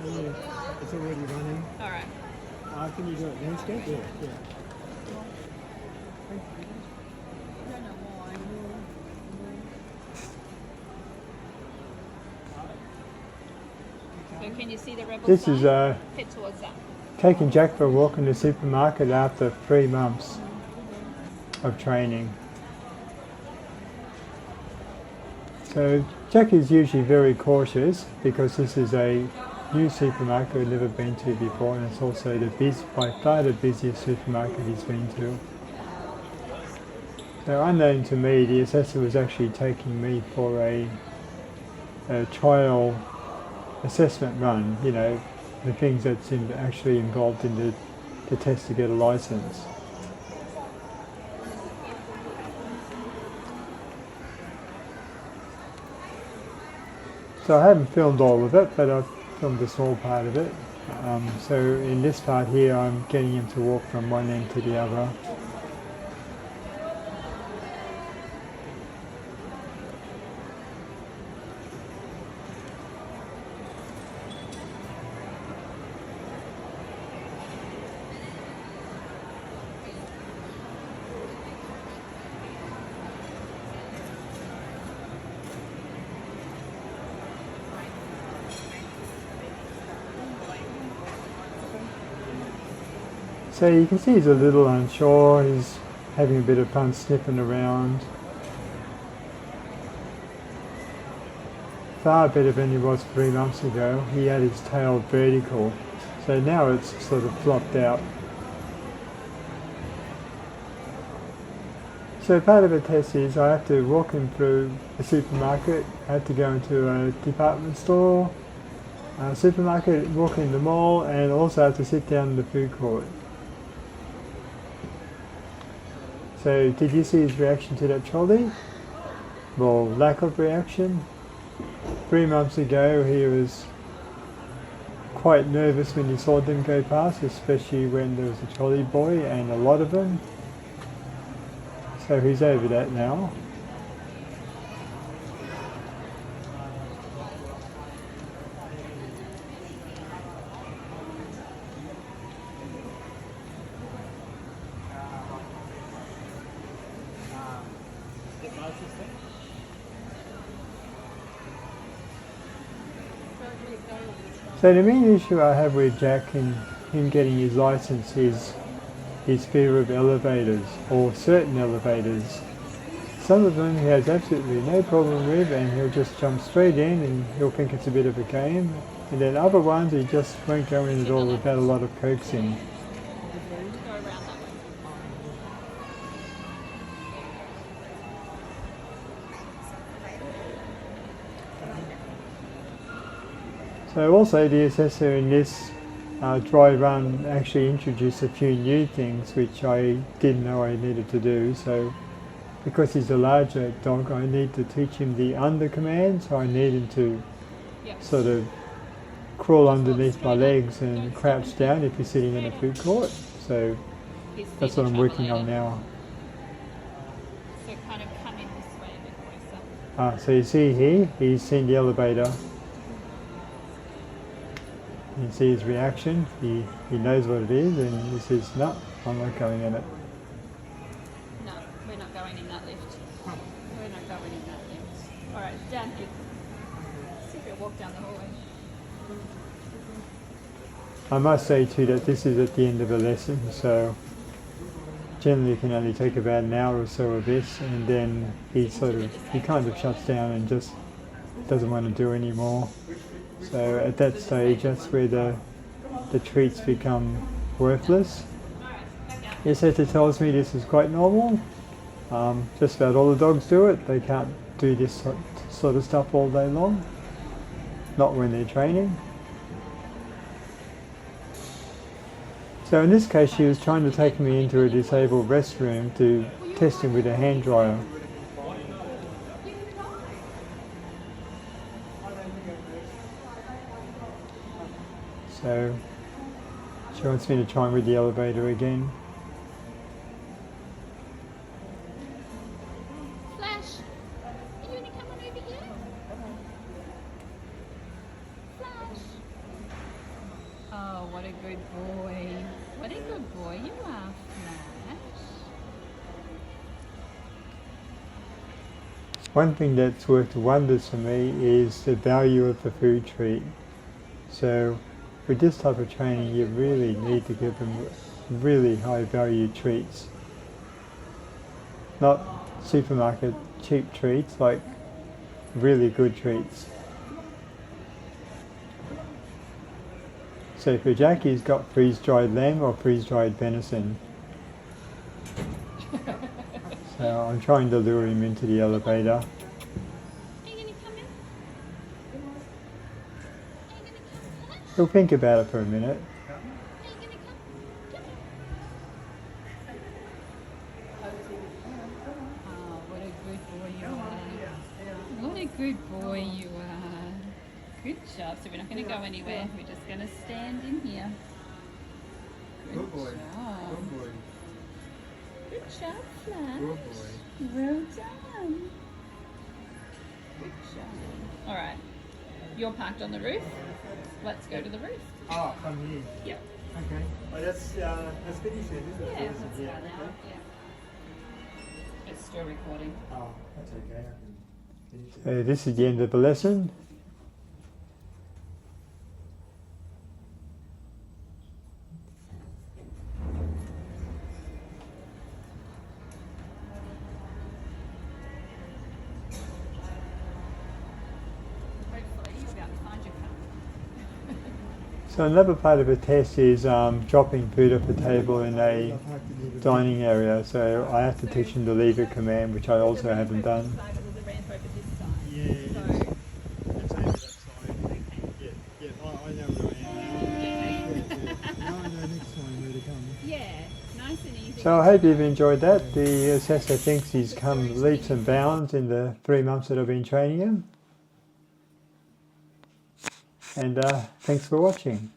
Yeah, it's already running. All right. Can you do it landscape? Yeah. So can you see the rebel This sign? is Head towards that. taking Jack for a walk in the supermarket after 3 months of training. So Jack is usually very cautious because this is a new supermarket we've never been to before, and it's also by far the busiest supermarket he's been to. So unknown to me, the assessor was actually taking me for a trial assessment run, you know, the things that's actually involved in the test to get a license. So I haven't filmed all of it, but I've filmed a small part of it. So in this part here, I'm getting him to walk from one end to the other. So you can see he's a little unsure, he's having a bit of fun sniffing around. Far better than he was 3 months ago. He had his tail vertical, so now it's sort of flopped out. So part of the test is I have to walk him through a supermarket, I have to go into a department store, a supermarket, walk in the mall, and also have to sit down in the food court. So did you see his reaction to that trolley? Well, lack of reaction. 3 months ago he was quite nervous when he saw them go past, especially when there was a trolley boy and a lot of them. So he's over that now. So the main issue I have with Jack in him getting his license is his fear of elevators, or certain elevators. Some of them he has absolutely no problem with, and he'll just jump straight in and he'll think it's a bit of a game. And then other ones he just won't go in at all without a lot of coaxing. So also the assessor in this dry run actually introduced a few new things which I didn't know I needed to do. So because he's a larger dog, I need to teach him the under command, so I need him to sort of crawl underneath my legs and crouch down if he's sitting in a food court. So that's what I'm working on now. So kind of come in this way a bit closer. So you see here, he's seen the elevator. You can see his reaction, he knows what it is, and he says, no, I'm not going in it. No, we're not going in that lift. We're not going in that lift. All right, down here. See if you'll walk down the hallway. I must say too that this is at the end of a lesson, so generally it can only take about an hour or so of this, and then he kind of shuts down and just doesn't want to do any more. So at that stage, that's where the treats become worthless. The assessor tells me this is quite normal. Just about all the dogs do it. They can't do this sort of stuff all day long. Not when they're training. So in this case, she was trying to take me into a disabled restroom to test him with a hand dryer. So she wants me to try and read the elevator again. Flash, are you going to come on over here? Flash. good boy. What a good boy you are, Flash. One thing that's worked wonders for me is the value of the food treat. So with this type of training, you really need to give them really high value treats. Not supermarket cheap treats, like really good treats. So for Jackie, he's got freeze-dried lamb or freeze-dried venison. So I'm trying to lure him into the elevator. Are you going to come in? Are you going to come, Flash? He'll think about it for a minute. Are you going to come? Oh, what a good boy you are. What a good boy you are. Good job. So we're not going to go anywhere. We're just going to stand in here. Good boy. Good boy. Good job, Flash. Good boy. Well done. Good job. All right. You're parked on the roof. Let's go to the roof. Oh, from here. Yep. Okay. Oh, that's finished then, isn't it? Yeah, let's go Yeah. now. Yeah. It's still recording. Oh, that's okay. I can finish it. So this is the end of the lesson. Hopefully you'll be able to find your cup. So another part of the test is dropping food off the table in a dining area. So I have to teach him the leave it command, which I also haven't done. Yeah, that's over that side. Yeah, yeah, I know where I am now. Now I know next time where to come. Yeah, nice and easy. So I hope you've enjoyed that. The assessor thinks he's come leaps and bounds in the 3 months that I've been training him. And thanks for watching.